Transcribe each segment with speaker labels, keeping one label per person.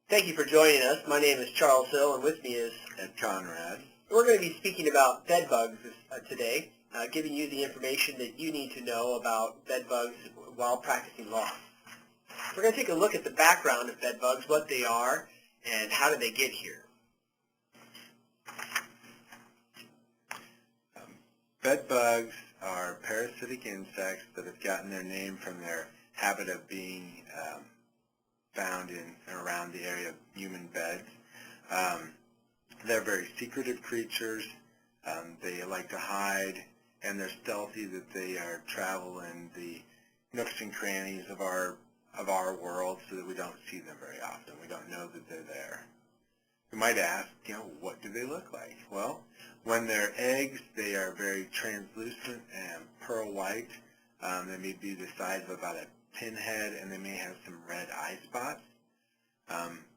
Speaker 1: Thank you for joining us. My name is Charles Hill, and with me is
Speaker 2: Ed Conrad.
Speaker 1: We're going to be speaking about bed bugs today, giving you the information that you need to know about bed bugs while practicing law. We're going to take a look at the background of bed bugs, what they are, and how did they get here.
Speaker 2: Bed bugs are parasitic insects that have gotten their name from their habit of being found in and around the area of human beds. They're very secretive creatures. They like to hide, and they're stealthy, that they travel in the nooks and crannies of our world so that we don't see them very often. We don't know that they're there. You might ask, what do they look like? Well, when they're eggs, they are very translucent and pearl white. They may be the size of about a pinhead, and they may have some red eye spots.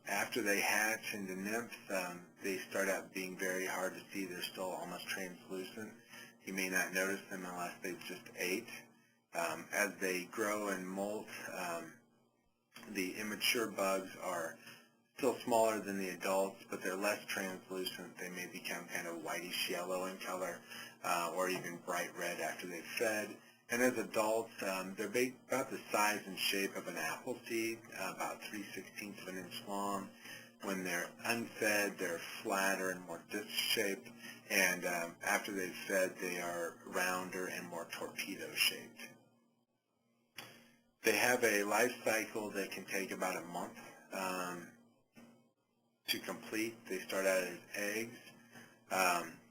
Speaker 2: After they hatch into nymphs, they start out being very hard to see. They're still almost translucent. You may not notice them unless they've just ate. As they grow and molt, the immature bugs are still smaller than the adults, but they're less translucent. They may become kind of whitish yellow in color, or even bright red after they've fed. And as adults, they're about the size and shape of an apple seed, about 3/16 of an inch long. When they're unfed, they're flatter and more disc-shaped, and after they've fed, they are rounder and more torpedo-shaped. They have a life cycle that can take about a month to complete. They start out as eggs.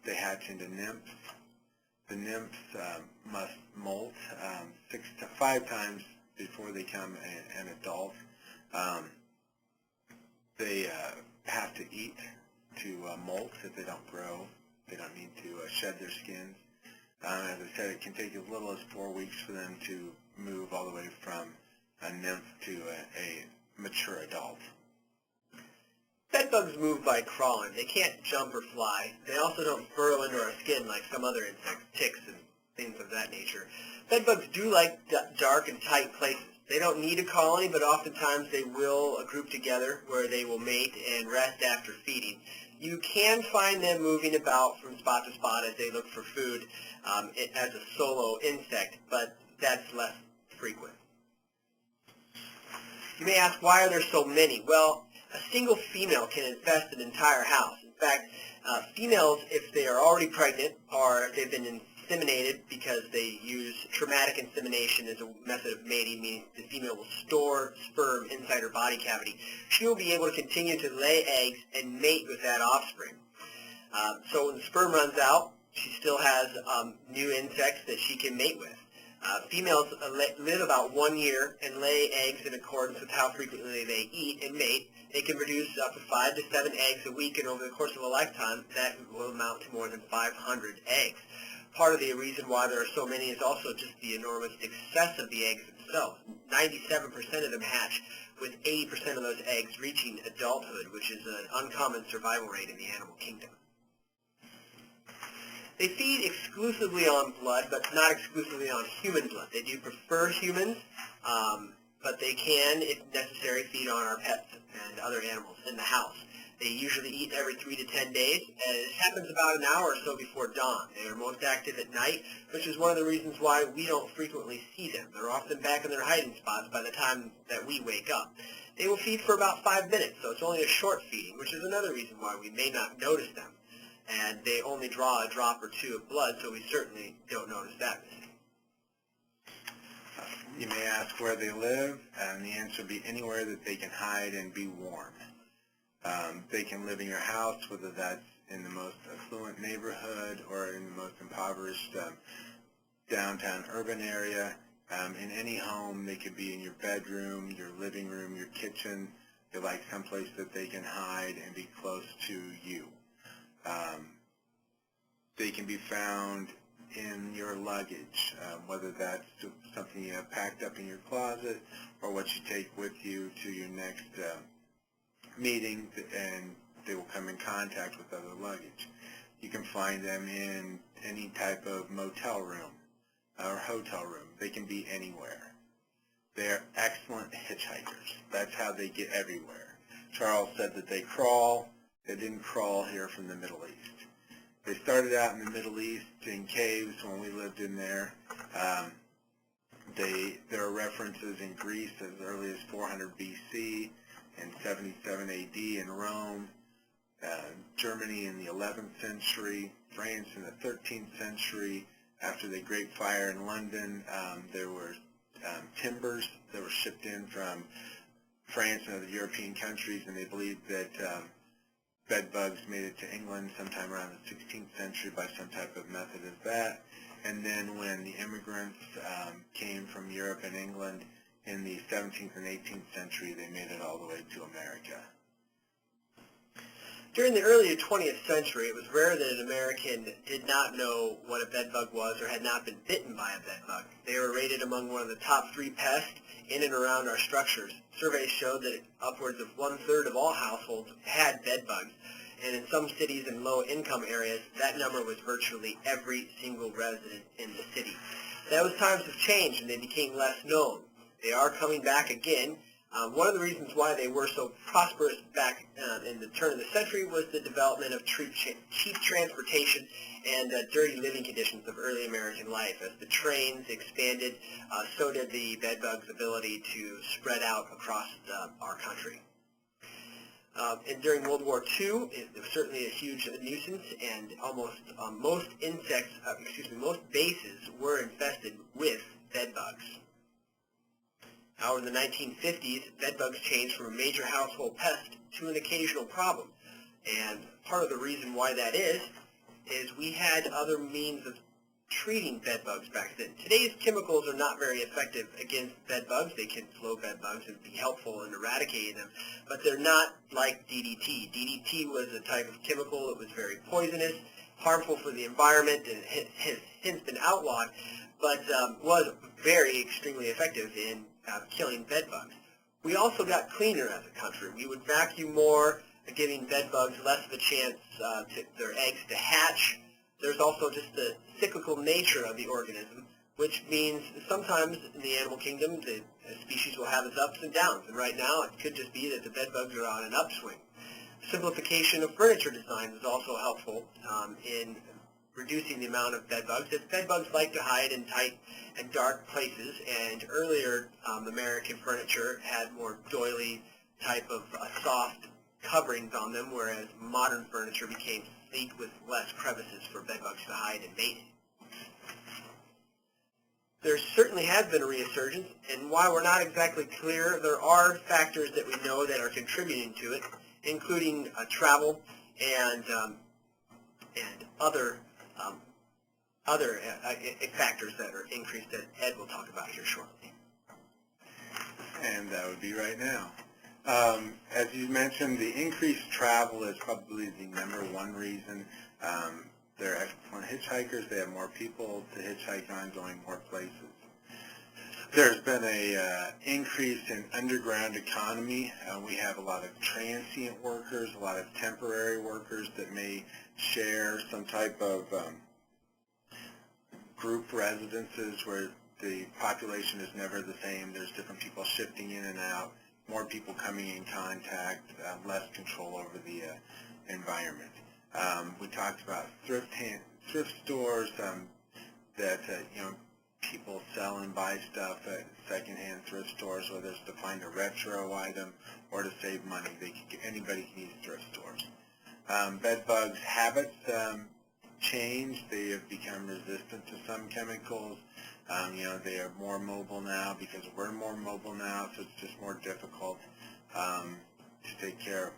Speaker 2: They hatch into nymphs. The nymphs must molt 5 times before they become an adult. They have to eat to molt. If they don't grow, they don't need to shed their skins. As I said, it can take as little as 4 weeks for them to move all the way from a nymph to a mature adult.
Speaker 1: Bed bugs move by crawling. They can't jump or fly. They also don't burrow into our skin like some other insects, ticks, and things of that nature. Bed bugs do like dark and tight places. They don't need a colony, but oftentimes they will group together where they will mate and rest after feeding. You can find them moving about from spot to spot as they look for food as a solo insect, but that's less frequent. You may ask, why are there so many? Well, a single female can infest an entire house. In fact, females, if they are already pregnant or they've been inseminated because they use traumatic insemination as a method of mating, meaning the female will store sperm inside her body cavity, she will be able to continue to lay eggs and mate with that offspring. So when the sperm runs out, she still has new insects that she can mate with. Females live about 1 year and lay eggs in accordance with how frequently they eat and mate. They can produce up to 5 to 7 eggs a week, and over the course of a lifetime, that will amount to more than 500 eggs. Part of the reason why there are so many is also just the enormous success of the eggs themselves. 97% of them hatch, with 80% of those eggs reaching adulthood, which is an uncommon survival rate in the animal kingdom. They feed exclusively on blood, but not exclusively on human blood. They do prefer humans, but they can, if necessary, feed on our pets and other animals in the house. They usually eat every 3 to 10 days, and it happens about an hour or so before dawn. They are most active at night, which is one of the reasons why we don't frequently see them. They're often back in their hiding spots by the time that we wake up. They will feed for about 5 minutes, so it's only a short feeding, which is another reason why we may not notice them. And they only draw a drop or two of blood, so we certainly don't notice that missing.
Speaker 2: You may ask where they live, and the answer would be anywhere that they can hide and be warm. They can live in your house, whether that's in the most affluent neighborhood or in the most impoverished downtown urban area. In any home, they could be in your bedroom, your living room, your kitchen. They like someplace that they can hide and be close to you. They can be found in your luggage, whether that's something you have packed up in your closet or what you take with you to your next meeting, and they will come in contact with other luggage. You can find them in any type of motel room or hotel room. They can be anywhere. They're excellent hitchhikers. That's how they get everywhere. Charles said that they crawl. They didn't crawl here from the Middle East. They started out in the Middle East in caves when we lived in there. There are references in Greece as early as 400 BC and 77 AD in Rome, Germany in the 11th century, France in the 13th century. After the Great Fire in London, there were timbers that were shipped in from France and other European countries, and they believed that bed bugs made it to England sometime around the 16th century by some type of method of that. And then when the immigrants came from Europe and England in the 17th and 18th century, they made it all the way to America.
Speaker 1: During the early 20th century, it was rare that an American did not know what a bedbug was or had not been bitten by a bedbug. They were rated among one of the top 3 pests in and around our structures. Surveys showed that upwards of 1/3 of all households had bedbugs, and in some cities and low-income areas, that number was virtually every single resident in the city. Those times have changed, and they became less known. They are coming back again. One of the reasons why they were so prosperous back in the turn of the century was the development of cheap transportation and dirty living conditions of early American life. As the trains expanded, so did the bedbug's ability to spread out across our country. And during World War II, it was certainly a huge nuisance, and most bases were infested with bedbugs. However, in the 1950s, bedbugs changed from a major household pest to an occasional problem. And part of the reason why that is we had other means of treating bedbugs back then. Today's chemicals are not very effective against bedbugs. They can slow bedbugs and be helpful in eradicating them, but they're not like DDT. DDT was a type of chemical that was very poisonous, harmful for the environment, and has hence been outlawed, but was very extremely effective in killing bedbugs. We also got cleaner as a country. We would vacuum more, giving bedbugs less of a chance to their eggs to hatch. There's also just the cyclical nature of the organism, which means sometimes in the animal kingdom, the species will have its ups and downs, and right now it could just be that the bedbugs are on an upswing. Simplification of furniture design was also helpful in reducing the amount of bedbugs, as bedbugs like to hide in tight and dark places, and earlier American furniture had more doily type of soft coverings on them, whereas modern furniture became sleek with less crevices for bedbugs to hide and mate. There certainly has been a resurgence, and while we're not exactly clear, there are factors that we know that are contributing to it, including travel and other factors that are increased that Ed will talk about here shortly.
Speaker 2: And that would be right now. As you mentioned, the increased travel is probably the #1 reason. They're excellent hitchhikers. They have more people to hitchhike on, going more places. There's been a increase in underground economy. We have a lot of transient workers, a lot of temporary workers that may share some type of group residences where the population is never the same. There's different people shifting in and out, more people coming in contact, less control over the environment. We talked about thrift stores that people sell and buy stuff at secondhand thrift stores, whether it's to find a retro item or to save money. Anybody can use thrift stores. Bed bugs' habits change. They have become resistant to some chemicals. They are more mobile now because we're more mobile now, so it's just more difficult to take care of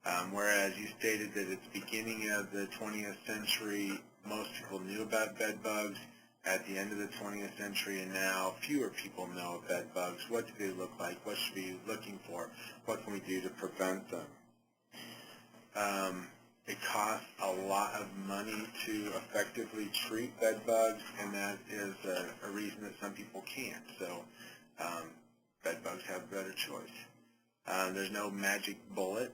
Speaker 2: them. Whereas you stated that at the beginning of the 20th century, most people knew about bed bugs. At the end of the 20th century and now, fewer people know of bed bugs. What do they look like? What should we be looking for? What can we do to prevent them? It costs a lot of money to effectively treat bed bugs, and that is a reason that some people can't. So bed bugs have a better choice. There's no magic bullet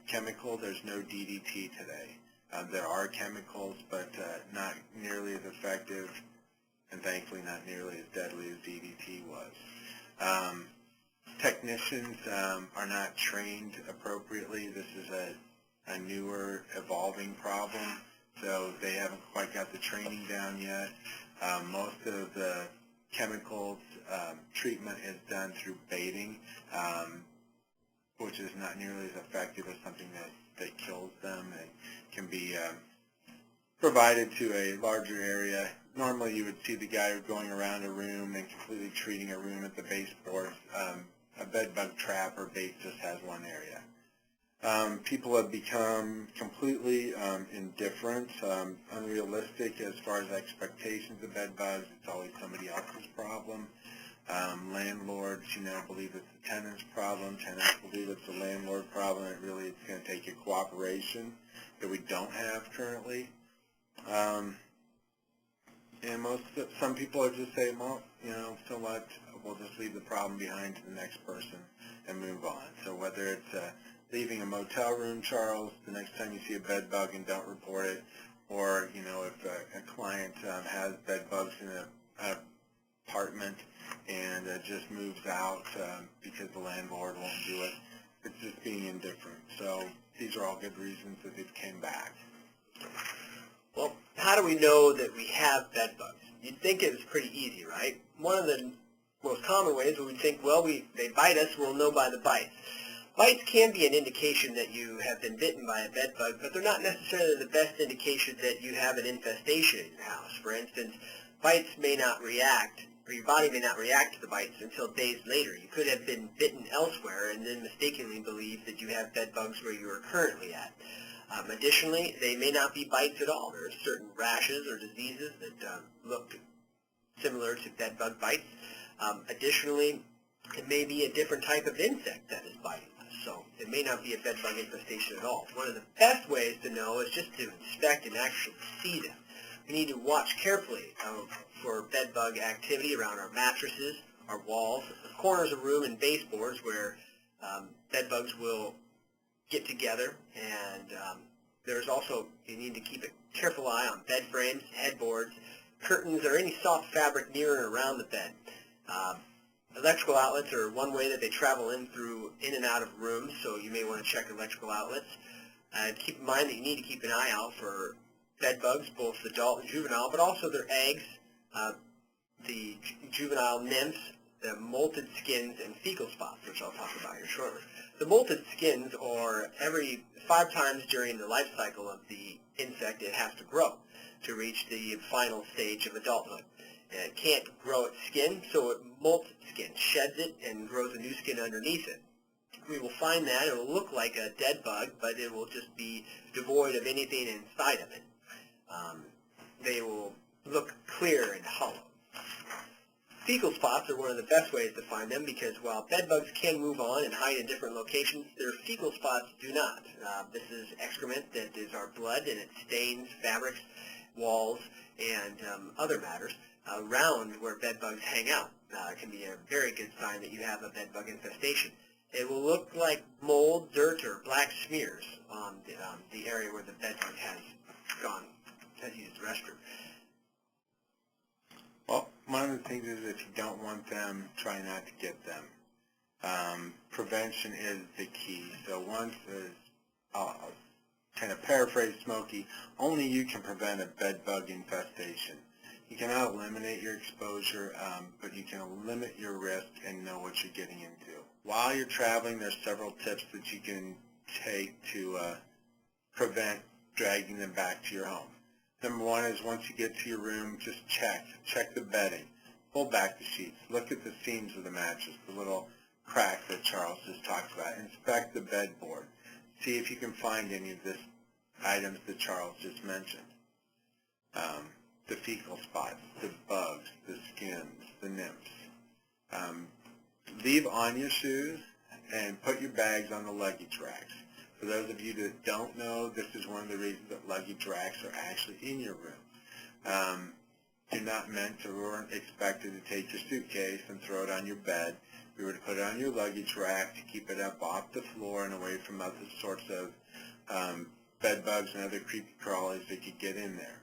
Speaker 2: chemical. There's no DDT today. There are chemicals, but not nearly as effective, and thankfully not nearly as deadly as DDT was. technicians are not trained appropriately. This is a newer, evolving problem, so they haven't quite got the training down yet. Most of the chemicals treatment is done through baiting, which is not nearly as effective as something that kills them. It can be provided to a larger area. Normally you would see the guy going around a room and completely treating a room at the baseboard. A bed bug trap or bait just has one area. People have become completely indifferent, unrealistic as far as expectations of bed bugs. It's always somebody else's problem. Landlords, believe it's the tenant's problem. Tenants believe it's the landlord problem. It's going to take a cooperation that we don't have currently. And some people are just saying, well, so what? We'll just leave the problem behind to the next person and move on. So whether it's leaving a motel room, Charles, the next time you see a bed bug and don't report it, or if a client has bed bugs in an apartment and just moves out because the landlord won't do it, it's just being indifferent. So these are all good reasons that they've came back.
Speaker 1: Well, how do we know that we have bed bugs? You'd think it was pretty easy, right? One of the most common ways where we think, well, they bite us, we'll know by the bites. Bites can be an indication that you have been bitten by a bed bug, but they're not necessarily the best indication that you have an infestation in your house. For instance, bites may not react, or your body may not react to the bites until days later. You could have been bitten elsewhere and then mistakenly believe that you have bed bugs where you are currently at. Additionally, they may not be bites at all. There are certain rashes or diseases that look similar to bed bug bites. Additionally, it may be a different type of insect that is biting us, so it may not be a bed bug infestation at all. One of the best ways to know is just to inspect and actually see them. We need to watch carefully for bed bug activity around our mattresses, our walls, the corners of room, and baseboards where bed bugs will get together. And there's also, you need to keep a careful eye on bed frames, headboards, curtains, or any soft fabric near and around the bed. Electrical outlets are one way that they travel in and out of rooms, so you may want to check electrical outlets. Keep in mind that you need to keep an eye out for bed bugs, both adult and juvenile, but also their eggs, the juvenile nymphs, the molted skins, and fecal spots, which I'll talk about here shortly. The molted skins are every 5 times during the life cycle of the insect it has to grow to reach the final stage of adulthood. And it can't grow its skin, so it molts its skin, sheds it, and grows a new skin underneath it. We will find that it will look like a dead bug, but it will just be devoid of anything inside of it. They will look clear and hollow. Fecal spots are one of the best ways to find them because while bed bugs can move on and hide in different locations, their fecal spots do not. This is excrement that is our blood, and it stains fabrics, walls, and other matters around where bed bugs hang out. It can be a very good sign that you have a bed bug infestation. It will look like mold, dirt, or black smears on the area where the bed bug has used the restroom.
Speaker 2: Well, one of the things is if you don't want them, try not to get them. Prevention is the key. So I'll kind of paraphrase Smokey, only you can prevent a bed bug infestation. You cannot eliminate your exposure, but you can limit your risk and know what you're getting into. While you're traveling, there's several tips that you can take to prevent dragging them back to your home. Number one is once you get to your room, just check the bedding. Pull back the sheets. Look at the seams of the mattress, the little crack that Charles just talked about. Inspect the bedboard. See if you can find any of the items that Charles just mentioned. The fecal spots, the bugs, the skins, the nymphs. Leave on your shoes and put your bags on the luggage racks. For those of you that don't know, this is one of the reasons that luggage racks are actually in your room. You're not meant to or expected to take your suitcase and throw it on your bed. You were to put it on your luggage rack to keep it up off the floor and away from other sorts of bed bugs and other creepy crawlies that could get in there.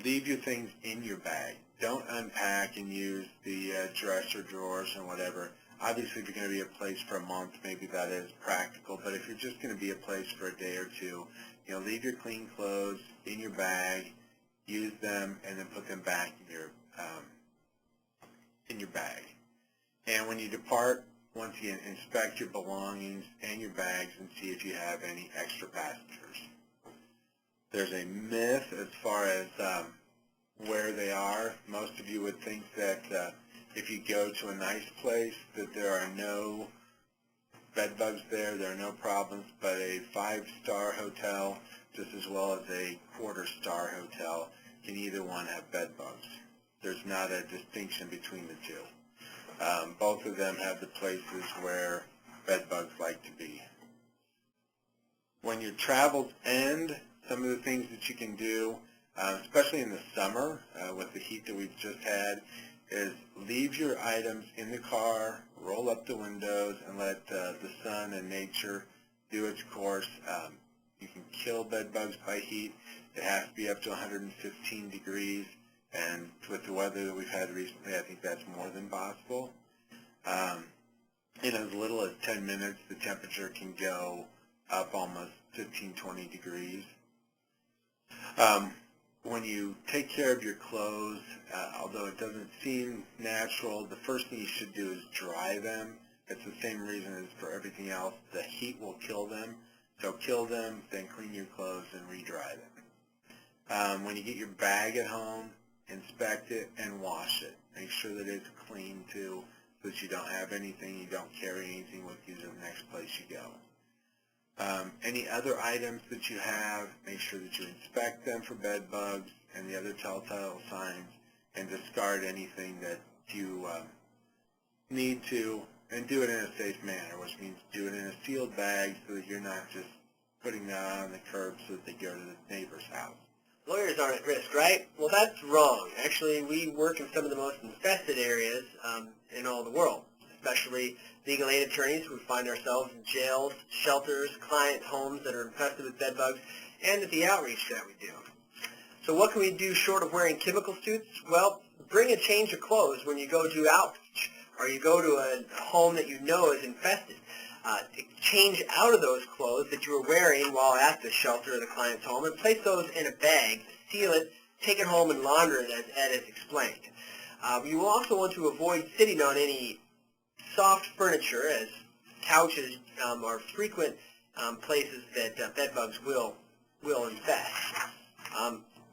Speaker 2: Leave your things in your bag. Don't unpack and use the dresser drawers and whatever Obviously, if you're going to be a place for a month, maybe that is practical. But if you're just going to be a place for a day or two, leave your clean clothes in your bag, use them, and then put them back in your bag. And when you depart, once again, inspect your belongings and your bags and see if you have any extra passengers. There's a myth as far as where they are. Most of you would think that if you go to a nice place that there are no bed bugs there are no problems, but a 5-star hotel, just as well as a quarter-star hotel, can either one have bed bugs. There's not a distinction between the two. Both of them have the places where bed bugs like to be. When your travels end, some of the things that you can do, especially in the summer with the heat that we've just had, is leave your items in the car, roll up the windows, and let the sun and nature do its course. You can kill bed bugs by heat. It has to be up to 115 degrees, and with the weather that we've had recently, I think that's more than possible. In as little as 10 minutes, the temperature can go up almost 15-20 degrees. When you take care of your clothes, although it doesn't seem natural, the first thing you should do is dry them. It's the same reason as for everything else. The heat will kill them. So kill them, then clean your clothes and re-dry them. When you get your bag at home, inspect it and wash it. Make sure that it's clean too, so that you don't have anything, you don't carry anything with you to the next place you go. Any other items that you have, make sure that you inspect them for bed bugs and the other telltale signs, and discard anything that you need to, and do it in a safe manner, which means do it in a sealed bag so that you're not just putting that on the curb so that they go to the neighbor's house.
Speaker 1: Lawyers aren't at risk, right? Well, that's wrong. Actually, we work in some of the most infested areas in all the world, especially legal aid attorneys who find ourselves in jails, shelters, client homes that are infested with bed bugs, and at the outreach that we do. So what can we do short of wearing chemical suits? Well, bring a change of clothes when you go to outreach, or you go to a home that you know is infested. Change out of those clothes that you were wearing while at the shelter or the client's home, and place those in a bag, seal it, take it home and launder it as Ed has explained. You will also want to avoid sitting on any soft furniture, as couches are frequent places that bed bugs will infest.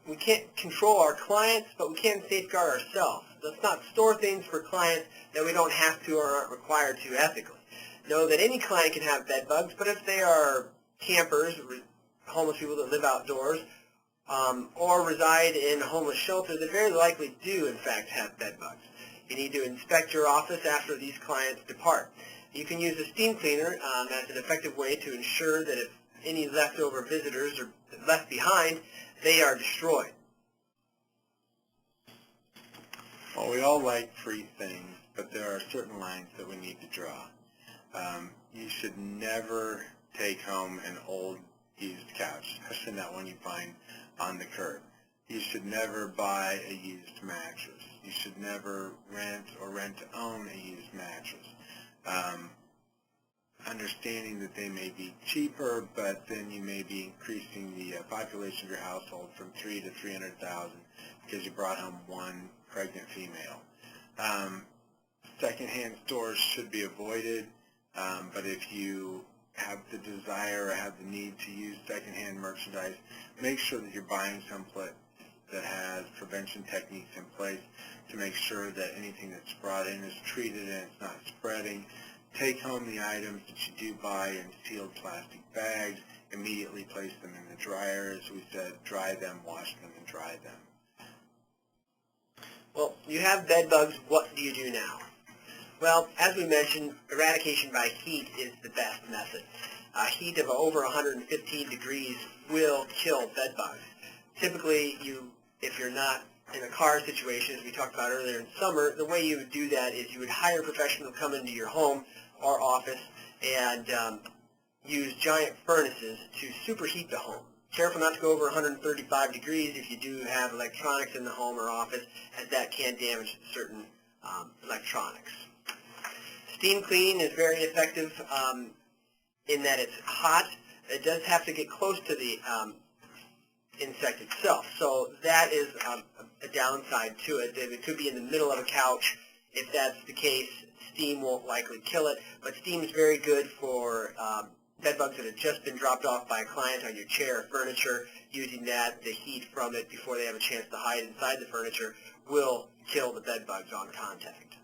Speaker 1: We can't control our clients, but we can safeguard ourselves. Let's not store things for clients that we don't have to or aren't required to ethically. Know that any client can have bed bugs, but if they are campers, homeless people that live outdoors, or reside in a homeless shelter, they very likely do, in fact, have bed bugs. You need to inspect your office after these clients depart. You can use a steam cleaner as an effective way to ensure that if any leftover visitors are left behind, they are destroyed.
Speaker 2: Well, we all like free things, but there are certain lines that we need to draw. You should never take home an old used couch, especially not one you find on the curb. You should never buy a used mattress. You should never rent or rent to own a used mattress. Understanding that they may be cheaper, but then you may be increasing the population of your household from 3 to 300,000 because you brought home one pregnant female. Secondhand stores should be avoided, but if you have the desire or have the need to use secondhand merchandise, make sure that you're buying someplace that has prevention techniques in place to make sure that anything that's brought in is treated and it's not spreading. Take home the items that you do buy in sealed plastic bags, immediately place them in the dryer, as we said, dry them, wash them, and dry them.
Speaker 1: Well, you have bed bugs, what do you do now? Well, as we mentioned, eradication by heat is the best method. Heat of over 115 degrees will kill bed bugs. Typically, if you're not in a car situation, as we talked about earlier in summer, the way you would do that is you would hire a professional to come into your home or office and use giant furnaces to superheat the home. Careful not to go over 135 degrees if you do have electronics in the home or office, as that can damage certain electronics. Steam cleaning is very effective in that it's hot. It does have to get close to the insect itself, so that is a downside to it. It could be in the middle of a couch. If that's the case, steam won't likely kill it, but steam is very good for bed bugs that have just been dropped off by a client on your chair or furniture. Using that, the heat from it before they have a chance to hide inside the furniture will kill the bed bugs on contact.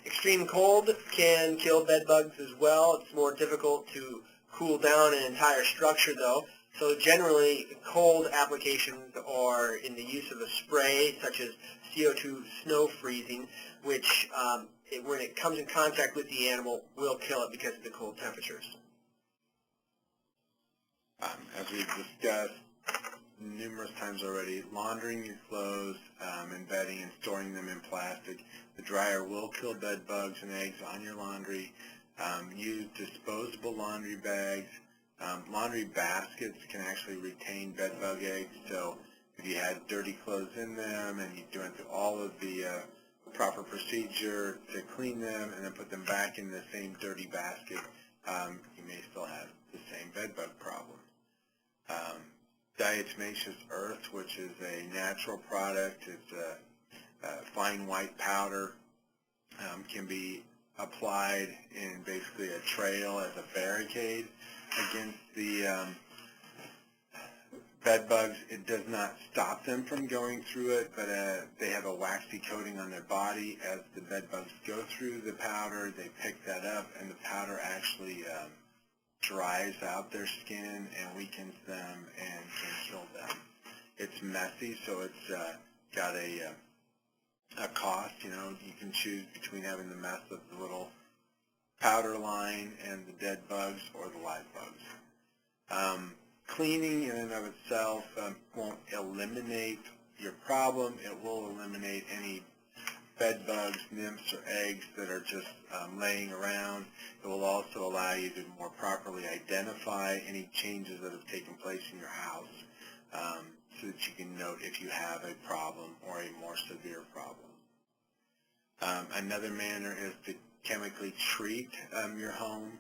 Speaker 1: Extreme cold can kill bed bugs as well. It's more difficult to cool down an entire structure though. So generally, cold applications are in the use of a spray such as CO2 snow freezing, which when it comes in contact with the animal will kill it because of the cold temperatures.
Speaker 2: As we've discussed numerous times already, laundering your clothes and bedding and storing them in plastic. The dryer will kill bed bugs and eggs on your laundry. Use disposable laundry bags. Laundry baskets can actually retain bed bug eggs, so if you had dirty clothes in them and you went through all of the proper procedure to clean them and then put them back in the same dirty basket, you may still have the same bed bug problem. Diatomaceous earth, which is a natural product, it's a fine white powder, can be applied in basically a trail as a barricade against the bed bugs. It does not stop them from going through it, but they have a waxy coating on their body. As the bed bugs go through the powder, they pick that up, and the powder actually dries out their skin and weakens them and can kill them. It's messy, so it's got a cost. You know, you can choose between having the mess of the little powder line and the dead bugs or the live bugs. Cleaning in and of itself won't eliminate your problem. It will eliminate any bed bugs, nymphs, or eggs that are just laying around. It will also allow you to more properly identify any changes that have taken place in your house so that you can note if you have a problem or a more severe problem. Another manner is to chemically treat your home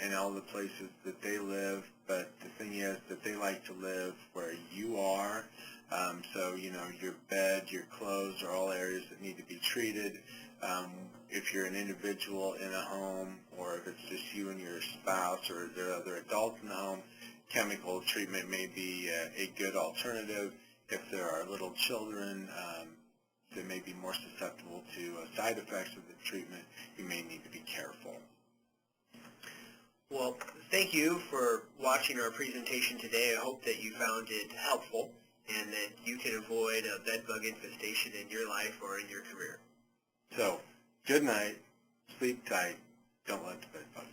Speaker 2: and all the places that they live, but the thing is that they like to live where you are. So, you know, your bed, your clothes are all areas that need to be treated. If you're an individual in a home, or if it's just you and your spouse, or there are other adults in the home, chemical treatment may be a good alternative. If there are little children that may be more susceptible to side effects of the treatment, you may need to be careful.
Speaker 1: Well, thank you for watching our presentation today. I hope that you found it helpful and that you can avoid a bed bug infestation in your life or in your career.
Speaker 2: So, good night, sleep tight, don't let the bed bug